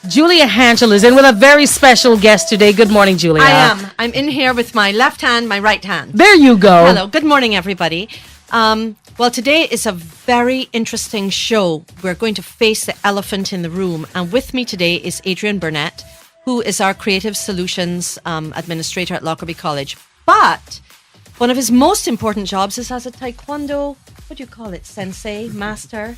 Julia Hanchel is in with a very special guest today. Good morning, Julia. I am. I'm in here with my left hand, my right hand. There you go. Hello. Good morning, everybody. Well, today is a very interesting show. We're going to face the elephant in the room. And with me today is Adrian Burnett, who is our Creative Solutions Administrator at Lockerbie College. But one of his most important jobs is as a Taekwondo, what do you call it, sensei, master?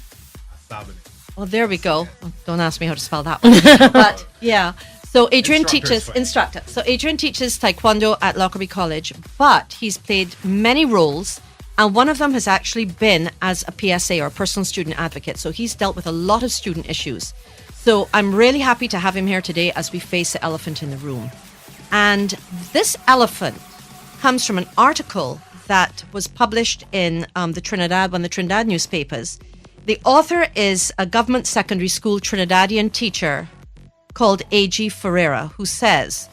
Oh, there we go. Oh, don't ask me how to spell that one. But yeah. So Adrian teaches instructor. So Adrian teaches Taekwondo at Lockerbie College, but he's played many roles, and one of them has actually been as a PSA or personal student advocate. So he's dealt with a lot of student issues. So I'm really happy to have him here today as we face the elephant in the room. And this elephant comes from an article that was published in one of the Trinidad newspapers. The author is a government secondary school Trinidadian teacher called A.G. Ferreira, who says,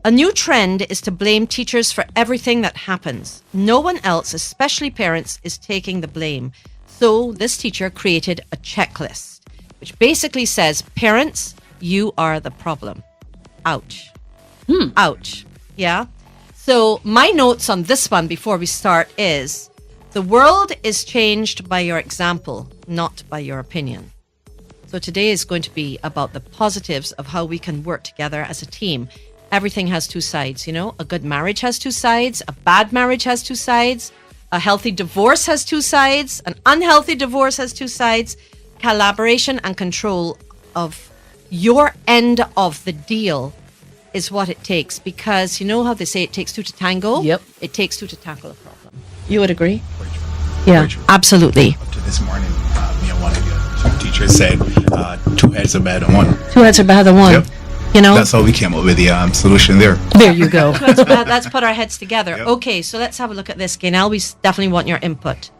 "A new trend is to blame teachers for everything that happens. No one else, especially parents, is taking the blame. So this teacher created a checklist, which basically says, parents, you are the problem." Ouch. Ouch. Yeah. So my notes on this one before we start is, the world is changed by your example, not by your opinion. So today is going to be about the positives of how we can work together as a team. Everything has two sides, you know. A good marriage has two sides. A bad marriage has two sides. A healthy divorce has two sides. An unhealthy divorce has two sides. Collaboration and control of your end of the deal is what it takes. Because you know how they say it takes two to tango? Yep. It takes two to tackle a problem. You would agree? Quite true. Yeah, Quite true. absolutely. Up to this morning, me and one of the teachers said, two heads are better than one. Two heads are better than one. Yep. You know? That's how we came up with the solution there. There you go. Let's put our heads together. Yep. Okay, so let's have a look at this. Gaynell, we definitely want your input.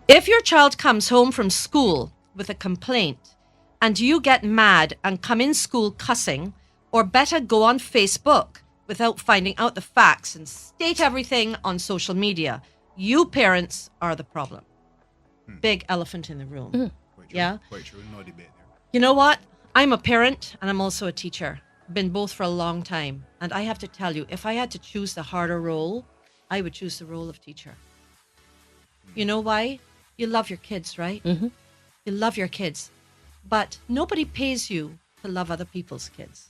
If your child comes home from school with a complaint and you get mad and come in school cussing, or better go on Facebook without finding out the facts and state everything on social media, you parents are the problem. Big elephant in the room. Quite true. Yeah. Quite true. No debate there. You know what? I'm a parent and I'm also a teacher. Been both for a long time. And I have to tell you, if I had to choose the harder role, I would choose the role of teacher. You know why? You love your kids, right? You love your kids. But nobody pays you to love other people's kids.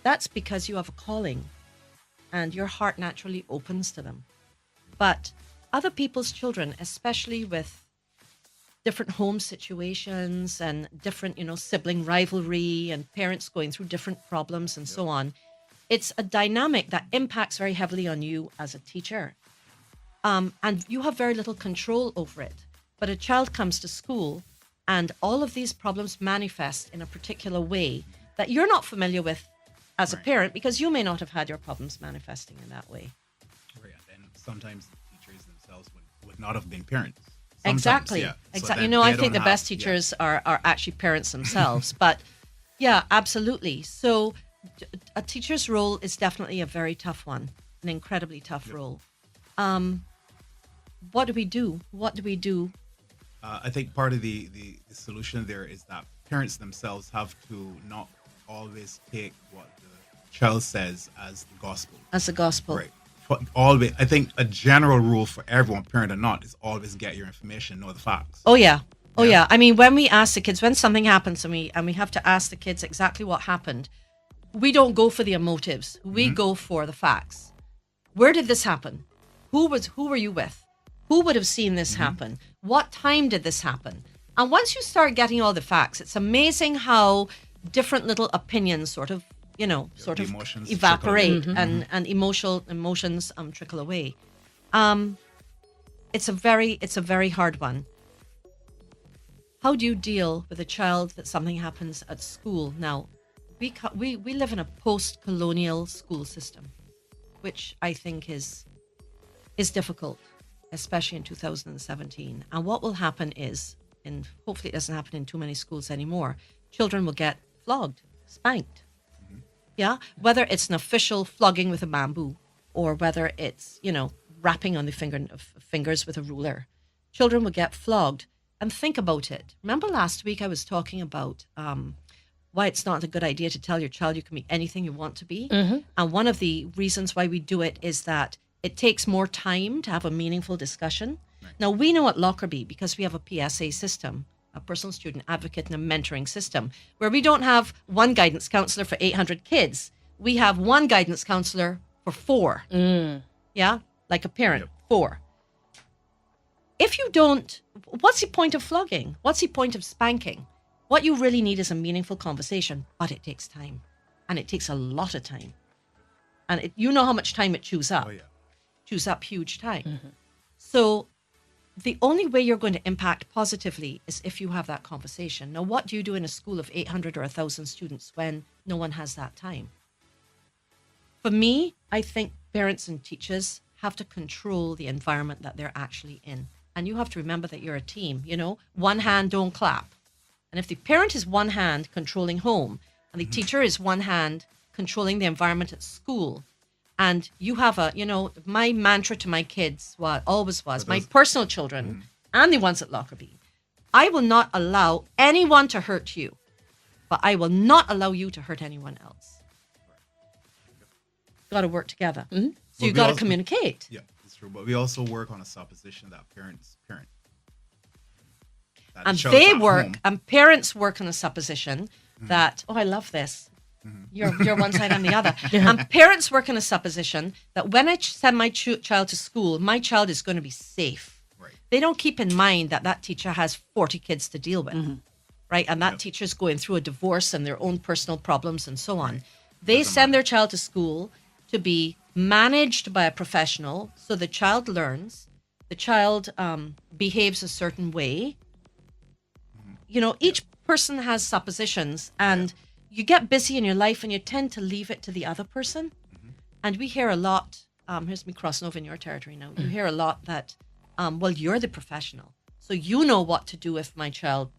That's because you have a calling and your heart naturally opens to them. But other people's children, especially with different home situations and different, sibling rivalry and parents going through different problems and so on, it's a dynamic that impacts very heavily on you as a teacher. And you have very little control over it. But a child comes to school and all of these problems manifest in a particular way that you're not familiar with as a parent, because you may not have had your problems manifesting in that way. Right. And then sometimes the teachers themselves would not have been parents. Sometimes, Exactly. yeah. So Exactly. then I they think the don't best have- teachers are actually parents themselves. But yeah, absolutely. So a teacher's role is definitely a very tough one, an incredibly tough role. What do we do? What do we do? I think part of the solution there is that parents themselves have to not always take what the child says as the gospel. As the gospel. Right. Always, I think a general rule for everyone, parent or not, is always get your information, know the facts. Oh yeah. Oh Yeah. yeah. I mean, when we ask the kids, when something happens and we have to ask the kids exactly what happened, we don't go for the emotives. We go for the facts. Where did this happen? Who were you with? Who would have seen this happen? What time did this happen? And once you start getting all the facts, it's amazing how different little opinions sort of emotions evaporate and emotions trickle away. It's a very hard one. How do you deal with a child that something happens at school? Now, we live in a post-colonial school system, which I think is difficult, especially in 2017. And what will happen is, and hopefully it doesn't happen in too many schools anymore, children will get flogged, spanked. Yeah, whether it's an official flogging with a bamboo or whether it's, rapping on the fingers with a ruler. Children will get flogged. And think about it. Remember last week I was talking about why it's not a good idea to tell your child you can be anything you want to be. And one of the reasons why we do it is that it takes more time to have a meaningful discussion. Now, we know at Lockerbie, because we have a PSA system, a personal student advocate and a mentoring system, where we don't have one guidance counselor for 800 kids. We have one guidance counselor for 4. Yeah, like a parent, 4. If you don't, what's the point of flogging? What's the point of spanking? What you really need is a meaningful conversation, but it takes time. And it takes a lot of time. And you know how much time it chews up. Oh, yeah. Chews up huge time. So the only way you're going to impact positively is if you have that conversation. Now, what do you do in a school of 800 or 1,000 students when no one has that time? For me, I think parents and teachers have to control the environment that they're actually in. And you have to remember that you're a team, you know, one hand, don't clap. And if the parent is one hand controlling home and the teacher is one hand controlling the environment at school, and you have my mantra to my kids always was, my personal children and the ones at Lockerbie, I will not allow anyone to hurt you, but I will not allow you to hurt anyone else. Got to work together. So you got to communicate. Yeah, it's true. But we also work on a supposition that parents parent. That And the they child's at work, home. and parents work on a supposition that, I love this. You're one side, I'm the other. And parents work on a supposition that when I send my child to school, my child is going to be safe. Right. They don't keep in mind that that teacher has 40 kids to deal with, right? And that teacher's going through a divorce and their own personal problems and so on. They send their child to school to be managed by a professional, so the child learns, the child behaves a certain way. You know, each person has suppositions, and you get busy in your life and you tend to leave it to the other person. And we hear a lot, here's me crossing over in your territory now, you hear a lot that, well, you're the professional, so you know what to do if my child,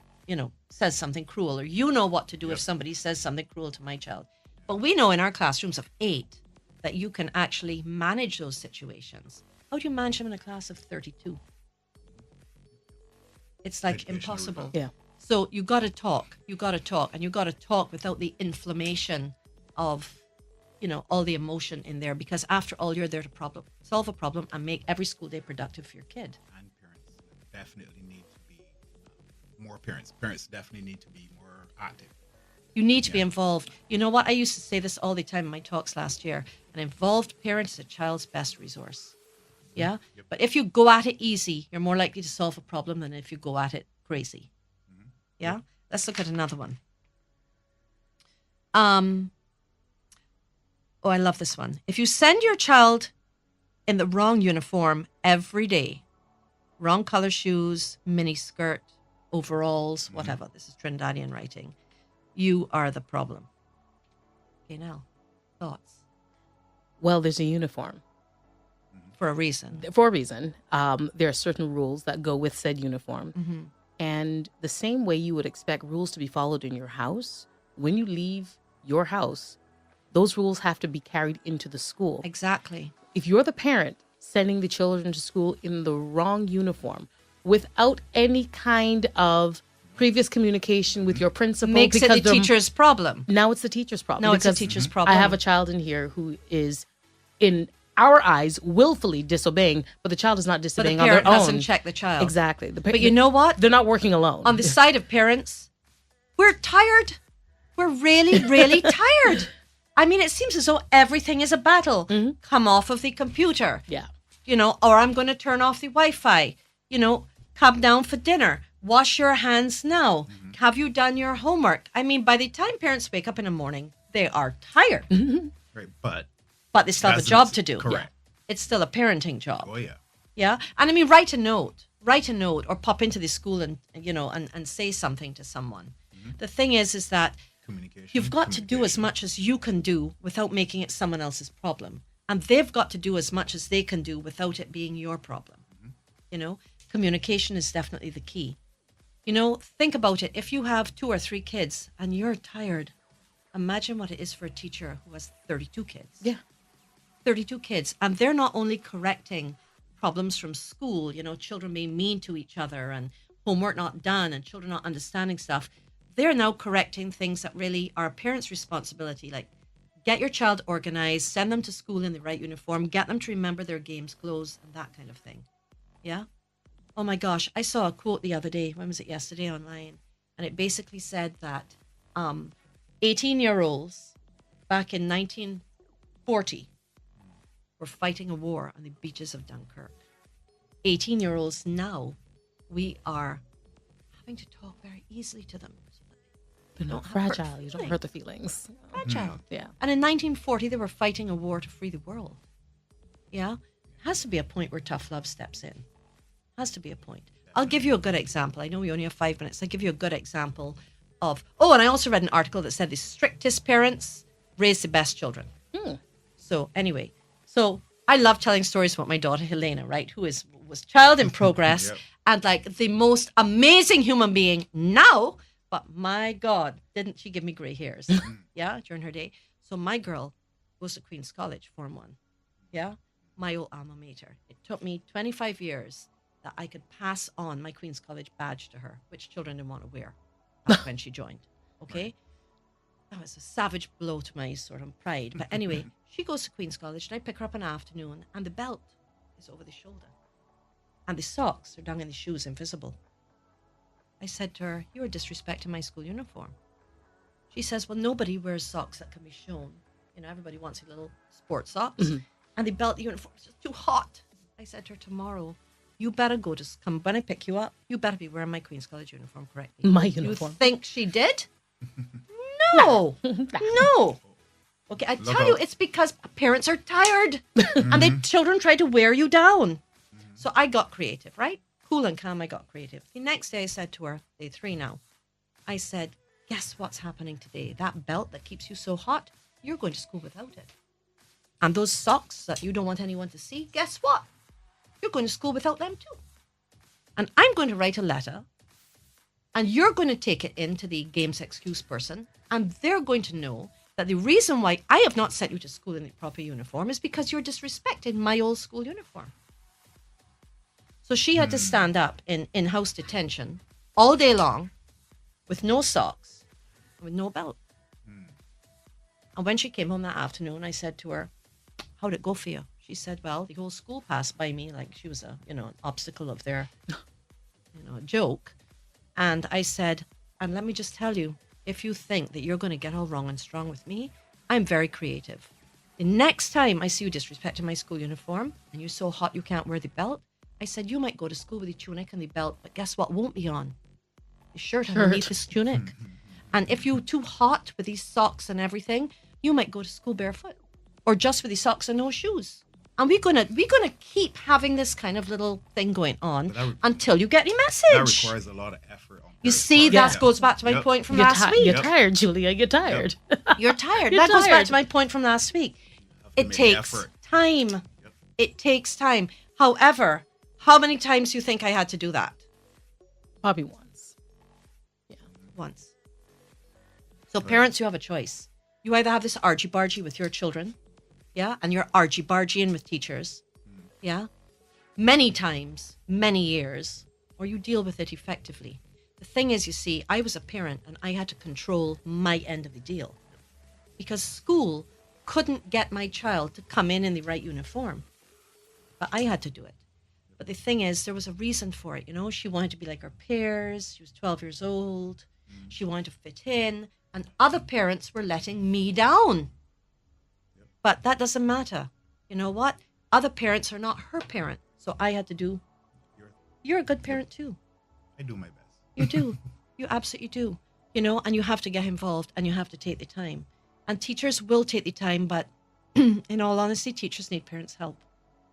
says something cruel, or you know what to do if somebody says something cruel to my child. But we know in our classrooms of 8 that you can actually manage those situations. How do you manage them in a class of 32? It's like Educational impossible. results. Yeah. So you got to talk, and you got to talk without the inflammation of, all the emotion in there, because after all, you're there to solve a problem and make every school day productive for your kid. And parents definitely need to be more parents. Parents definitely need to be more active. You need to be involved. You know what? I used to say this all the time in my talks last year. An involved parent is a child's best resource. Yeah? But if you go at it easy, you're more likely to solve a problem than if you go at it crazy. Yeah? Let's look at another one. I love this one. If you send your child in the wrong uniform every day, wrong color shoes, mini skirt, overalls, whatever, this is Trinidadian writing, you are the problem. Okay, now, thoughts? Well, there's a uniform. For a reason. For a reason. There are certain rules that go with said uniform. And the same way you would expect rules to be followed in your house, when you leave your house, those rules have to be carried into the school. Exactly. If you're the parent sending the children to school in the wrong uniform, without any kind of previous communication with your principal, Makes it the teacher's problem. Now it's the teacher's problem. No, it's the because teacher's problem. I have a child in here who is, in our eyes, willfully disobeying, but the child is not But the disobeying on parent their own. hasn't checked the child. Exactly. But you know what? They're not working alone. On the side of parents, we're tired. We're really, really tired. I mean, it seems as though everything is a battle. Come off of the computer. Yeah. Or I'm going to turn off the Wi-Fi. Come down for dinner. Wash your hands now. Have you done your homework? I mean, by the time parents wake up in the morning, they are tired. Right, but But they still have a that's job to do. correct. It's still a parenting job. Oh yeah. Yeah. And I mean, write a note or pop into the school and say something to someone. The thing is that Communication. you've got to do as much as you can do without making it someone else's problem. And they've got to do as much as they can do without it being your problem. Communication is definitely the key. Think about it. If you have 2 or 3 kids and you're tired, imagine what it is for a teacher who has 32 kids. Yeah. 32 kids. And they're not only correcting problems from school, children being mean to each other and homework not done and children not understanding stuff. they're now correcting things that really are a parent's responsibility, like get your child organized, send them to school in the right uniform, get them to remember their games clothes and that kind of thing. Yeah. Oh my gosh, I saw a quote the other day. When was it? Yesterday online. And it basically said that 18-year-olds back in 1940 were fighting a war on the beaches of Dunkirk. 18-year-olds now, we are having to talk very easily to them. So that They're not have fragile. hurt You don't feelings. hurt the feelings. Fragile. Yeah. And in 1940, they were fighting a war to free the world. Yeah? Has to be a point where tough love steps in. Has to be a point. I'll give you a good example. I know we only have 5 minutes. I'll give you a good example of... Oh, and I also read an article that said the strictest parents raise the best children. So anyway, so I love telling stories about my daughter Helena, right? Who was child in progress Yep. and like the most amazing human being now. But my God, didn't she give me gray hairs? Yeah, during her day. So my girl goes to Queen's College, Form 1. Yeah, my old alma mater. It took me 25 years that I could pass on my Queen's College badge to her, which children didn't want to wear when she joined. Okay? That was a savage blow to my sort of pride. But anyway, she goes to Queen's College and I pick her up in the afternoon and the belt is over the shoulder. And the socks are down in the shoes, invisible. I said to her, "You are disrespecting my school uniform." She says, "Well, nobody wears socks that can be shown. You know, everybody wants a little sport socks. And the belt uniform is just too hot." I said to her, "Tomorrow, you better go to come when I pick you up. You better be wearing my Queen's College uniform correctly." My uniform. You think she did? No, no. Okay, I Look tell you, out. it's because parents are tired and the children try to wear you down. So I got creative, right? Cool and calm, I got creative. The next day I said to her, day 3 now, I said, "Guess what's happening today? That belt that keeps you so hot, you're going to school without it. And those socks that you don't want anyone to see, guess what? You're going to school without them too. And I'm going to write a letter and you're going to take it into the games excuse person and they're going to know that the reason why I have not sent you to school in the proper uniform is because you're disrespecting my old school uniform." So she had to stand up in in-house detention all day long with no socks, with no belt. And when she came home that afternoon, I said to her, "How'd it go for you?" She said, "Well, the whole school passed by me like she was an obstacle of their, joke." And I said, "And let me just tell you, if you think that you're going to get all wrong and strong with me, I'm very creative. The next time I see you disrespecting my school uniform and you're so hot you can't wear the belt," I said, "you might go to school with the tunic and the belt, but guess what won't be on? The shirt underneath this tunic. And if you're too hot with these socks and everything, you might go to school barefoot or just with the socks and no shoes. And we're gonna keep having this kind of little thing going on until you get the That message." requires a lot of effort. On You parents' see, part. that goes back to my point from You're, last week. you're tired, Julia. You're tired. You're tired. You're That goes back tired. to my point from last week. Have to It make takes effort. time. Yep. It takes time. However, how many times do you think I had to do that? Probably once. Once. So parents, you have a choice. You either have this argy-bargy with your children, yeah, and you're argy-bargying with teachers, yeah, many times, many years, or you deal with it effectively. The thing is, you see, I was a parent and I had to control my end of the deal because school couldn't get my child to come in the right uniform, but I had to do it. But the thing is, there was a reason for it. She wanted to be like her peers. She was 12 years old. She wanted to fit in. And other parents were letting me down. But that doesn't matter. You know what? Other parents are not her parent. So I had to do. You're a good parent too. I do my best. You do. You absolutely do. And you have to get involved and you have to take the time. And teachers will take the time, but in all honesty, teachers need parents' help.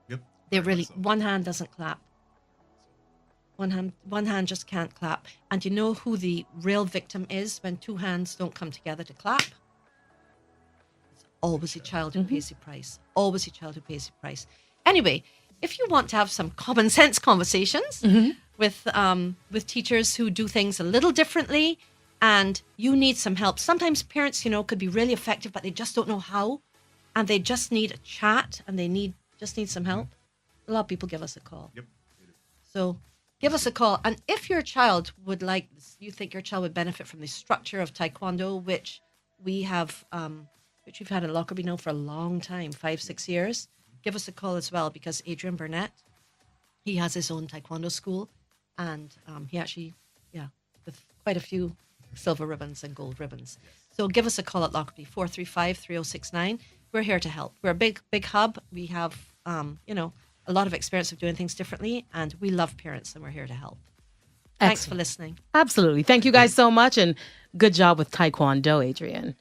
Yep. They Very really, much so. one hand doesn't clap. One hand just can't clap. And you know who the real victim is when 2 hands don't come together to clap? It's always the child who pays the price. Always the child who pays the price. Anyway, if you want to have some common sense conversations with teachers who do things a little differently and you need some help. Sometimes parents, could be really effective, but they just don't know how. And they just need a chat and they just need some help. A lot of people give us a call. Yep. So give us a call. And if your child you think your child would benefit from the structure of Taekwondo, which we've had in Lockerbie now for a long time, 5-6 years, give us a call as well, because Adrian Burnett, he has his own Taekwondo school, and he actually, with quite a few silver ribbons and gold ribbons. So give us a call at Lockerbie, 435-3069. We're here to help. We're a big hub. We have, a lot of experience of doing things differently, and we love parents, and we're here to help. Thanks for listening. Absolutely. Thank you guys so much, and good job with Taekwondo, Adrian.